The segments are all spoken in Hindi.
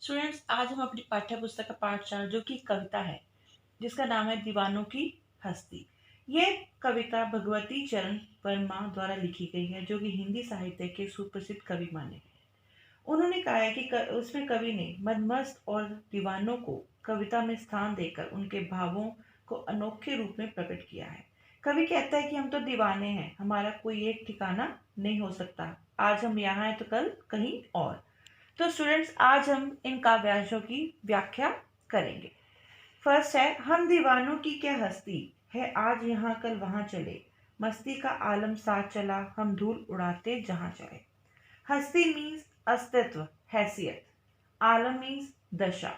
स्टूडेंट्स, आज हम अपनी पाठ्य पुस्तक का पाठ 4 जो कि कविता है, जिसका नाम है दीवानों की हस्ती। यह कविता भगवती चरण वर्मा द्वारा लिखी गई है, जो कि हिंदी साहित्य के सुप्रसिद्ध कवि माने गए हैं। उन्होंने कहा है कि उसमें कवि ने मदमस्त और दीवानों को कविता में स्थान देकर उनके भावों को अनोखे रूप में प्रकट किया है। कवि कहता है कि हम तो दीवाने हैं, हमारा कोई एक ठिकाना नहीं हो सकता। आज हम यहाँ हैं तो कल कहीं और। तो स्टूडेंट्स, आज हम इन काव्यांशों की व्याख्या करेंगे। फर्स्ट है, हम दीवानों की क्या हस्ती है, आज यहाँ कल वहां चले, मस्ती का आलम साथ चला, हम धूल उड़ाते जहां चले। हस्ती मीन्स अस्तित्व, हैसियत। आलम मीन्स दशा।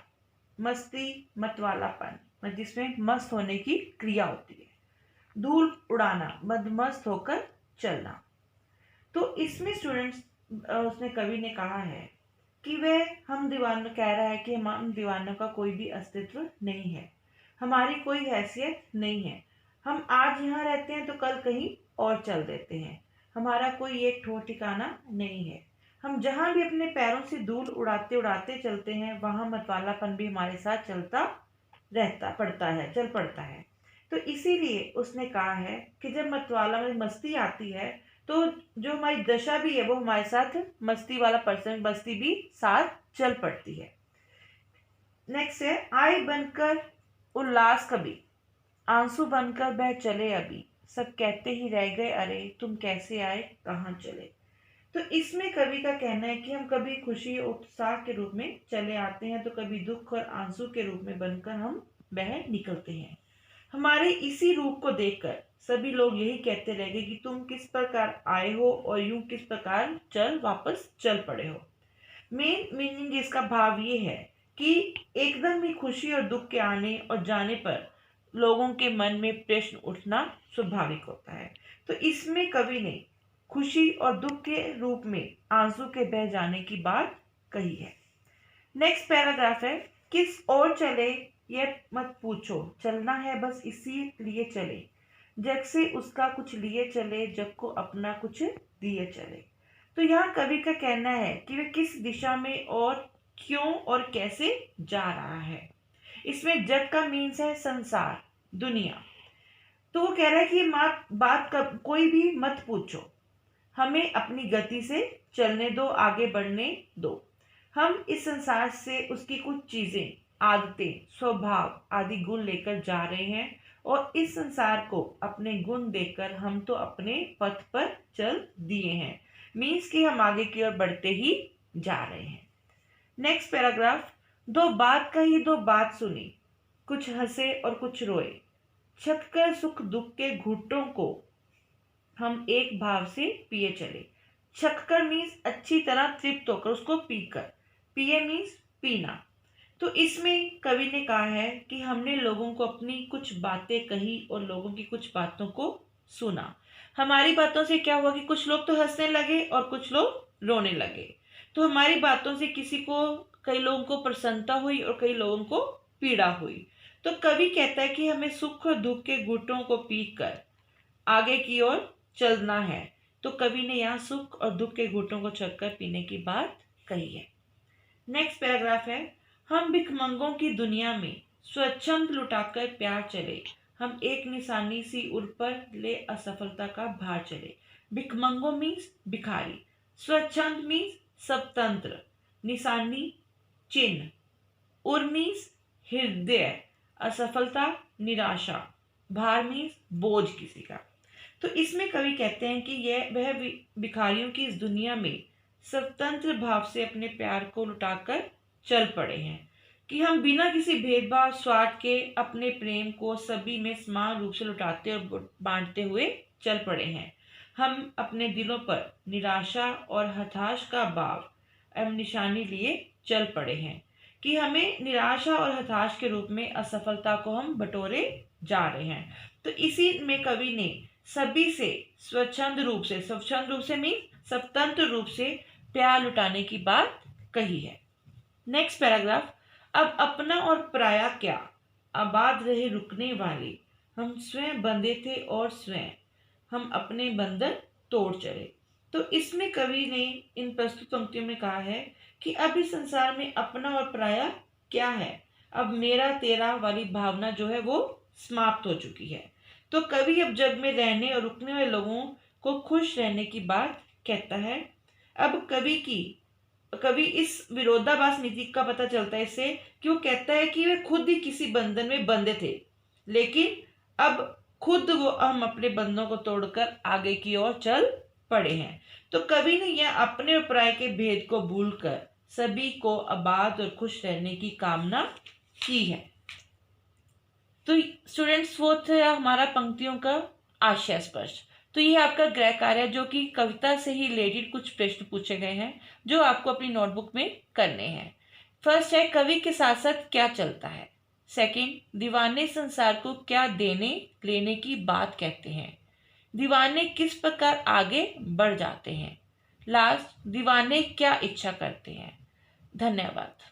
मस्ती मतवालापन, जिसमें मस्त होने की क्रिया होती है। धूल उड़ाना, मदमस्त होकर चलना। तो इसमें स्टूडेंट्स, उसने कवि ने कहा है कि वह हम दीवान कह रहा है कि हम दीवानों का कोई भी अस्तित्व नहीं है, हमारी कोई हैसियत नहीं है। हम आज यहाँ रहते हैं तो कल कहीं और चल देते हैं, हमारा कोई एक ठोर ठिकाना नहीं है। हम जहाँ भी अपने पैरों से धूल उड़ाते उड़ाते चलते हैं, वहाँ मतवालापन भी हमारे साथ चलता रहता पड़ता है, चल पड़ता है। तो इसीलिए उसने कहा है कि जब मतवाला में मस्ती आती है, तो जो हमारी दशा भी है वो हमारे साथ, मस्ती वाला पर्सन मस्ती भी साथ चल पड़ती है। नेक्स्ट है, आई बनकर उल्लास कभी, आंसू बनकर बह चले अभी, सब कहते ही रह गए अरे, तुम कैसे आए कहाँ चले। तो इसमें कवि का कहना है कि हम कभी खुशी और उत्साह के रूप में चले आते हैं, तो कभी दुख और आंसू के रूप में बनकर हम बह निकलते हैं। हमारे इसी रूप को देखकर सभी लोग यही कहते रह गए कि तुम किस प्रकार आए हो और यूं किस प्रकार वापस चल पड़े हो। मेन मीनिंग इसका भाव ये है कि एकदम ही खुशी और दुख के आने और जाने पर लोगों के मन में प्रश्न उठना स्वाभाविक होता है। तो इसमें कवि ने खुशी और दुख के रूप में आंसू के बह जाने की बात कही है। नेक्स्ट पैराग्राफ है, किस ओर चले ये मत पूछो, चलना है बस इसी लिए चले, जग से उसका कुछ लिए चले, जग को अपना कुछ दिए चले। तो यहाँ कवि का कहना है कि वह किस दिशा में और क्यों और कैसे जा रहा है। इसमें जग का मीन्स है संसार, दुनिया। तो वो कह रहा है कि बात कब कोई भी मत पूछो, हमें अपनी गति से चलने दो, आगे बढ़ने दो। हम इस संसार से उसकी कुछ चीजें, आदतें, स्वभाव आदि गुण लेकर जा रहे हैं, और इस संसार को अपने गुण देकर हम तो अपने पथ पर चल दिए हैं। मीन्स कि हम आगे की ओर बढ़ते ही जा रहे हैं। नेक्स्ट पैराग्राफ, दो बात कही दो बात सुनी, कुछ हंसे और कुछ रोए, छक कर सुख दुख के घूंटों को हम एक भाव से पिए चले। छककर मीन्स अच्छी तरह तृप्त होकर, उसको पीकर। पिए मीन्स पीना। तो इसमें कवि ने कहा है कि हमने लोगों को अपनी कुछ बातें कही और लोगों की कुछ बातों को सुना। हमारी बातों से क्या हुआ कि कुछ लोग तो हंसने लगे और कुछ लोग रोने लगे। तो हमारी बातों से कई लोगों को प्रसन्नता हुई और कई लोगों को पीड़ा हुई। तो कवि कहता है कि हमें सुख और दुख के घूंटों को पीकर आगे की ओर चलना है। तो कवि ने यहाँ सुख और दुख के घूंटों को छककर पीने की बात कही है। नेक्स्ट पैराग्राफ है, हम भिखमंगों की दुनिया में स्वच्छंद लुटाकर प्यार चले, हम एक निशानी सी उर पर ले असफलता का भार चले। भिखमंगों मीन्स भिखारी, स्वच्छंद मीन्स स्वतंत्र, निशानी चिन्ह, उर मीन्स हृदय, असफलता निराशा, भार मीन्स बोझ किसी का। तो इसमें कवि कहते हैं कि यह वह भिखारियों की इस दुनिया में स्वतंत्र भाव से अपने प्यार को लुटाकर चल पड़े हैं, कि हम बिना किसी भेदभाव स्वार्थ के अपने प्रेम को सभी में समान रूप से लुटाते और बांटते हुए चल पड़े हैं। हम अपने दिलों पर निराशा और हताश का भाव एवं निशानी लिए चल पड़े हैं, कि हमें निराशा और हताश के रूप में असफलता को हम बटोरे जा रहे हैं। तो इसी में कवि ने सभी से स्वच्छंद रूप से मीन स्वतंत्र रूप से प्यार लुटाने की बात कही है। नेक्स्ट पैराग्राफ, अब अपना और पराया क्या, आबाद रहे रुकने वाले, हम स्वयं बंधे थे और स्वयं हम अपने बंधन तोड़ चले। तो इसमें कवि ने इन प्रस्तुत पंक्तियों में कहा है कि अब इस संसार में अपना और पराया क्या है, अब मेरा तेरा वाली भावना जो है वो समाप्त हो चुकी है। तो कवि अब जग में रहने और रुकने वाले लोगों को खुश रहने की बात कहता है। अब कवि इस विरोधाभास नीति का पता चलता है इससे कि वो कहता है कि वे खुद ही किसी बंधन में बंधे थे, लेकिन अब खुद हम अपने बंधनों को तोड़कर आगे की ओर चल पड़े हैं। तो कवि ने यह अपने और पराये के भेद को भूलकर सभी को आबाद और खुश रहने की कामना की है। तो स्टूडेंट्स, वो थे हमारा पंक्तियों का आशय स्पष्ट। तो ये आपका गृह कार्य है, जो कि कविता से ही रिलेटेड कुछ प्रश्न पूछे गए हैं जो आपको अपनी नोटबुक में करने हैं। फर्स्ट है, कवि के साथ साथ क्या चलता है। सेकंड, दीवाने संसार को क्या देने लेने की बात कहते हैं। दीवाने किस प्रकार आगे बढ़ जाते हैं। लास्ट, दीवाने क्या इच्छा करते हैं। धन्यवाद।